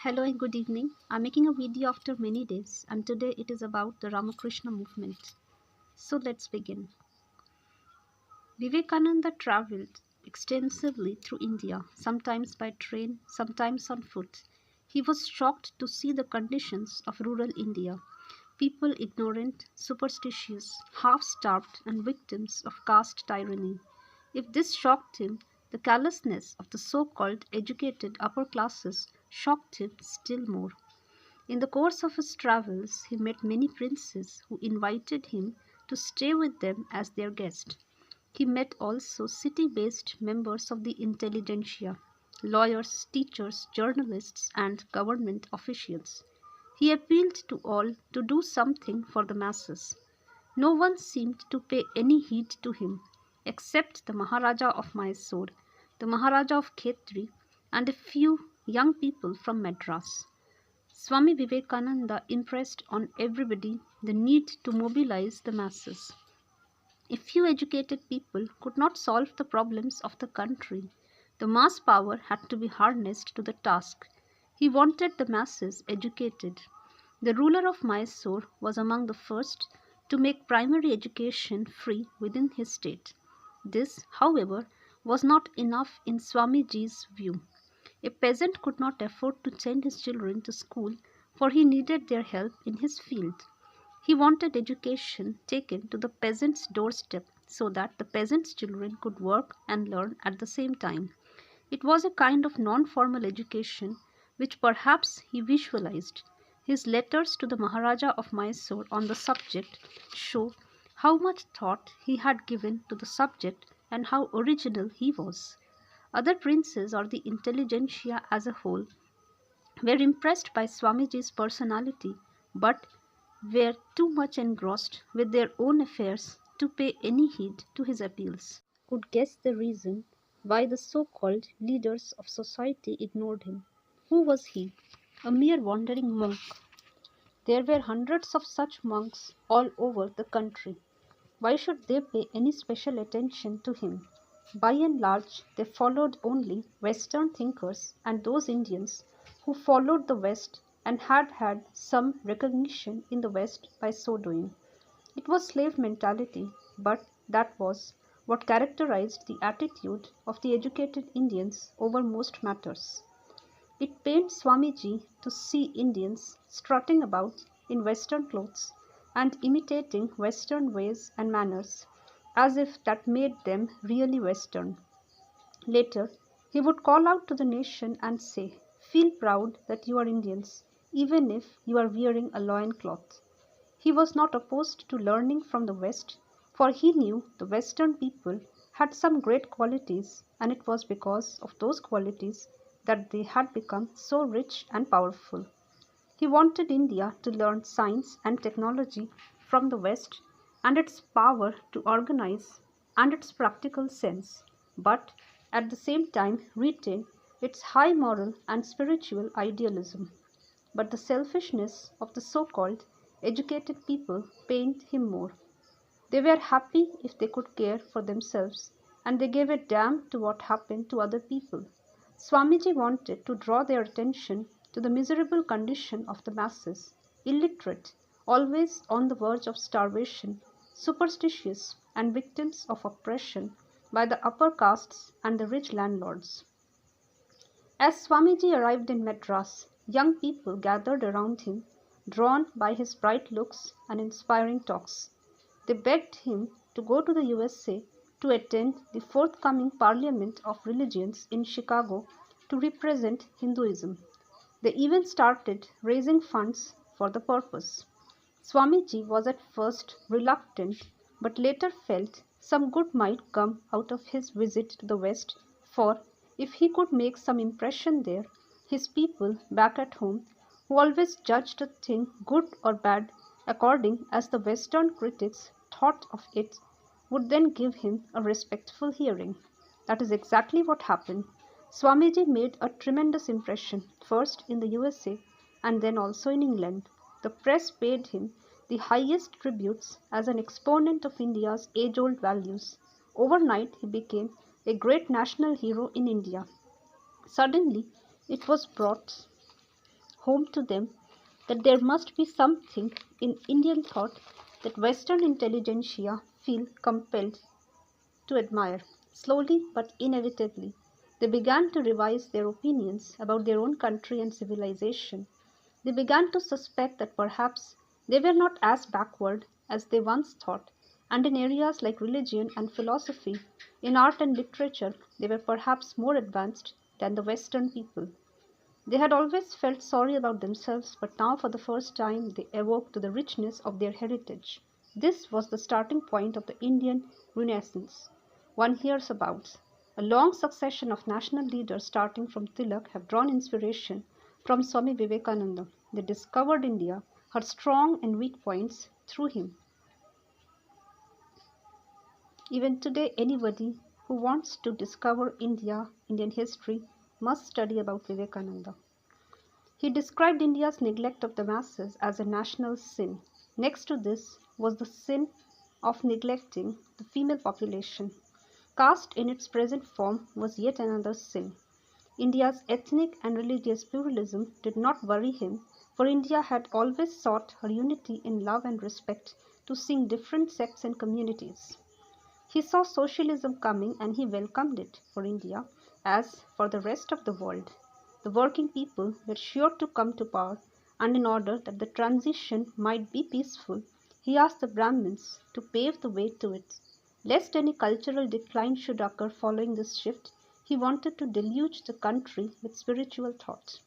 Hello and good evening. I'm making a video after many days, and today it is about the Ramakrishna movement. So let's begin. Vivekananda traveled extensively through India, sometimes by train, sometimes on foot. He was shocked to see the conditions of rural India. People ignorant, superstitious, half starved, and victims of caste tyranny. If this shocked him, the callousness of the so called educated upper classes shocked him still more. In the course of his travels, he met many princes who invited him to stay with them as their guest. He met also city based members of the intelligentsia, lawyers, teachers, journalists, and government officials. He appealed to all to do something for the masses. No one seemed to pay any heed to him, except the Maharaja of Mysore, the Maharaja of Khetri, and a few young people from Madras. Swami Vivekananda impressed on everybody the need to mobilize the masses. If few educated people could not solve the problems of the country, the mass power had to be harnessed to the task. He wanted the masses educated. The ruler of Mysore was among the first to make primary education free within his state. This, however, was not enough in Swamiji's view. A peasant could not afford to send his children to school, for he needed their help in his field. He wanted education taken to the peasant's doorstep so that the peasant's children could work and learn at the same time. It was a kind of non formal education which perhaps he visualized. His letters to the Maharaja of Mysore on the subject show how much thought he had given to the subject and how original he was. Other princes or the intelligentsia as a whole were impressed by Swamiji's personality but were too much engrossed with their own affairs to pay any heed to his appeals. Could guess the reason why the so called leaders of society ignored him. Who was he? A mere wandering monk. There were hundreds of such monks all over the country. Why should they pay any special attention to him? By and large, they followed only Western thinkers and those Indians who followed the West and had some recognition in the West by so doing. It was slave mentality, but that was what characterized the attitude of the educated Indians over most matters. It pained Swamiji to see Indians strutting about in Western clothes and imitating Western ways and manners, as if that made them really Western. Later, he would call out to the nation and say, "Feel proud that you are Indians, even if you are wearing a loin cloth." He was not opposed to learning from the West, for he knew the Western people had some great qualities, and it was because of those qualities that they had become so rich and powerful. He wanted India to learn science and technology from the West and its power to organize and its practical sense, but at the same time retain its high moral and spiritual idealism. But the selfishness of the so called educated people pained him more. They were happy if they could care for themselves, and they gave a damn to what happened to other people. Swamiji wanted to draw their attention to the miserable condition of the masses, illiterate, always on the verge of starvation, superstitious, and victims of oppression by the upper castes and the rich landlords. As Swamiji arrived in Madras, young people gathered around him, drawn by his bright looks and inspiring talks. They begged him to go to the USA to attend the forthcoming Parliament of Religions in Chicago to represent Hinduism. They even started raising funds for the purpose. Swamiji was at first reluctant but later felt some good might come out of his visit to the West, for if he could make some impression there, his people back at home, who always judged a thing good or bad according as the Western critics thought of it, would then give him a respectful hearing. That is exactly what happened. Swamiji made a tremendous impression, first in the USA and then also in England. The press paid him the highest tributes as an exponent of India's age old values. Overnight, he became a great national hero in India. Suddenly, it was brought home to them that there must be something in Indian thought that Western intelligentsia feel compelled to admire. Slowly but inevitably, they began to revise their opinions about their own country and civilization. They began to suspect that perhaps they were not as backward as they once thought, and in areas like religion and philosophy, in art and literature, they were perhaps more advanced than the Western people. They had always felt sorry about themselves, but now for the first time they awoke to the richness of their heritage. This was the starting point of the Indian Renaissance. One hears about a long succession of national leaders starting from Tilak have drawn inspiration from Swami Vivekananda. They discovered India, her strong and weak points, through him. Even today, anybody who wants to discover India, Indian history, must study about Vivekananda. He described India's neglect of the masses as a national sin. Next to this was the sin of neglecting the female population. Caste in its present form was yet another sin. India's ethnic and religious pluralism did not worry him, for India had always sought her unity in love and respect to sing different sects and communities. He saw socialism coming and he welcomed it for India as for the rest of the world. The working people were sure to come to power, and in order that the transition might be peaceful, he asked the Brahmins to pave the way to it. Lest any cultural decline should occur following this shift, he wanted to deluge the country with spiritual thought.